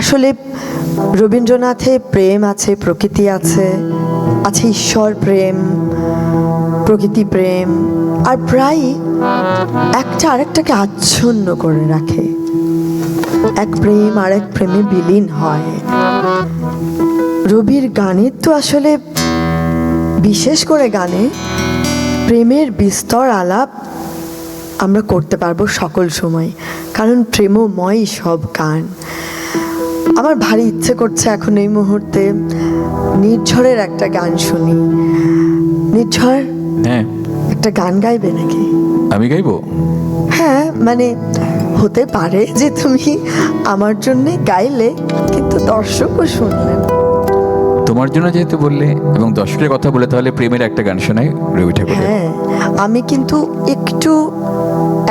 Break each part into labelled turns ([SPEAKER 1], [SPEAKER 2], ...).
[SPEAKER 1] আসলে রবীন্দ্রনাথে প্রেম আছে, প্রকৃতি আছে, আছে ঈশ্বর প্রেম, প্রকৃতি প্রেম, আর প্রায় একটা আরেকটাকে আচ্ছন্ন করে রাখে। এক প্রেম আর এক প্রেমে বিলীন হয়। রবির গানের তো আসলে, বিশেষ করে গানে প্রেমের বিস্তর আলাপ আমরা করতে পারবো সকল সময়, কারণ প্রেমময় সব গান। আমার ভারী ইচ্ছে করছে এখন এই মুহূর্তে নির্ঝরের একটা গান শুনি। নির্ঝর,
[SPEAKER 2] হ্যাঁ,
[SPEAKER 1] একটা গান গাইবে নাকি?
[SPEAKER 2] আমি গাইবো?
[SPEAKER 1] হ্যাঁ, মানে হতে পারে যে তুমি আমার জন্য গাইলে কিন্তু দর্শকও শুনলেন।
[SPEAKER 2] তোমার জন্য যেহেতু বললে এবং দর্শকের কথা বলে, তাহলে প্রেমের একটা গান শোনাই রবি ঠাকুরের।
[SPEAKER 1] হ্যাঁ, আমি কিন্তু একটু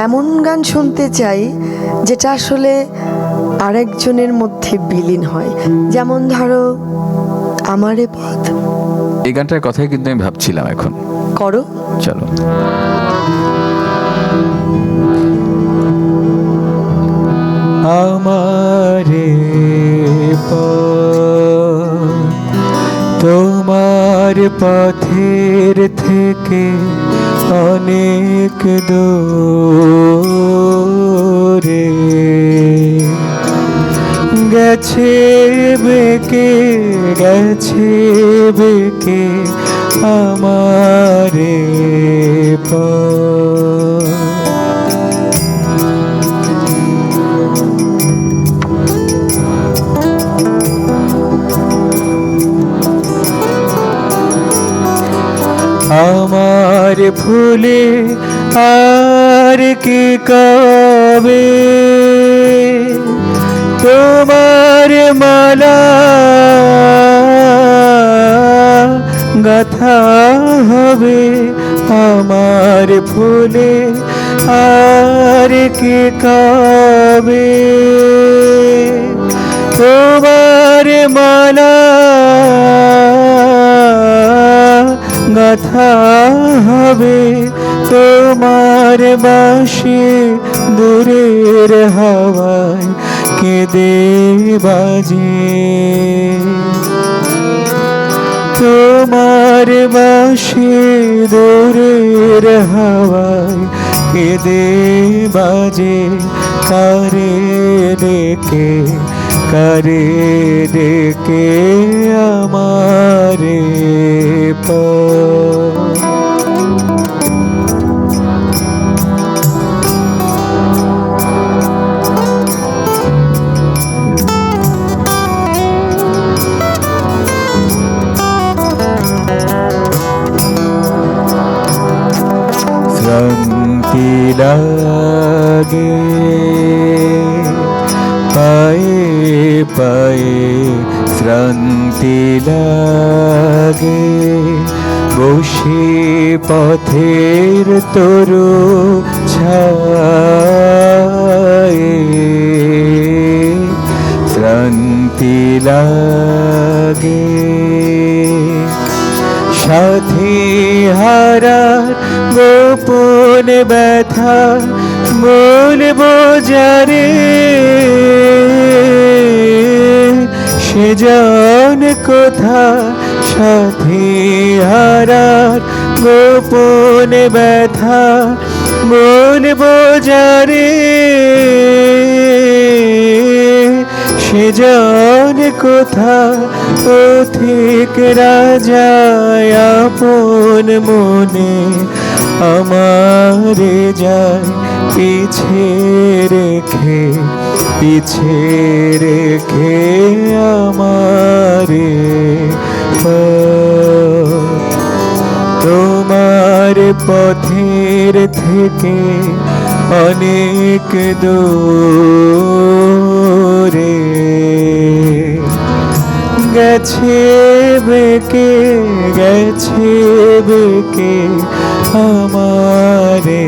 [SPEAKER 1] এমন গান শুনতে চাই যেটা আসলে আরেকজনের মধ্যে বিলীন হয়, যেমন ধরো আমারে পথ।
[SPEAKER 2] এই গানটার কথাই কিন্তু আমি ভাবছিলাম এখন।
[SPEAKER 1] করো,
[SPEAKER 2] চলো। আমারে তোমার পথের থেকে অনেক দূরে গেছে বেকে, গেছে বেকে আমারে আমার ফুলে আর কি কবে, তোমার মালা গাথা হবে। আমার ফুলে আর কি কবে, তোমার মালা গাথা হবে। তোমার বাঁশি দূরের হাওয়ায় কেঁদে বাজে, তোমার বাঁশি দূরের হাওয়ায় কেঁদে বাজে। কারে ডেকে, কারে ডেকে আমারে শ্রান্তি লাগে পায়ে পায়ে, শ্রান্তি লাগে বসে পথের তরু ছায়ে। শ্রান্তি লাগে সাথী হারার গোপন ব্যথা বলবো যারে, সেজন কোথা। সাথী হারার গোপন ব্যথা বলবো যারে, সেজন কোথা। পথিক রাজায় আপন মনে আমারে যায় পিছে রেখে, পিছে রেখে আমারে তোমার পথের থেকে অনেক দূরে গেছে বেকে, গেছে বেকে আমারে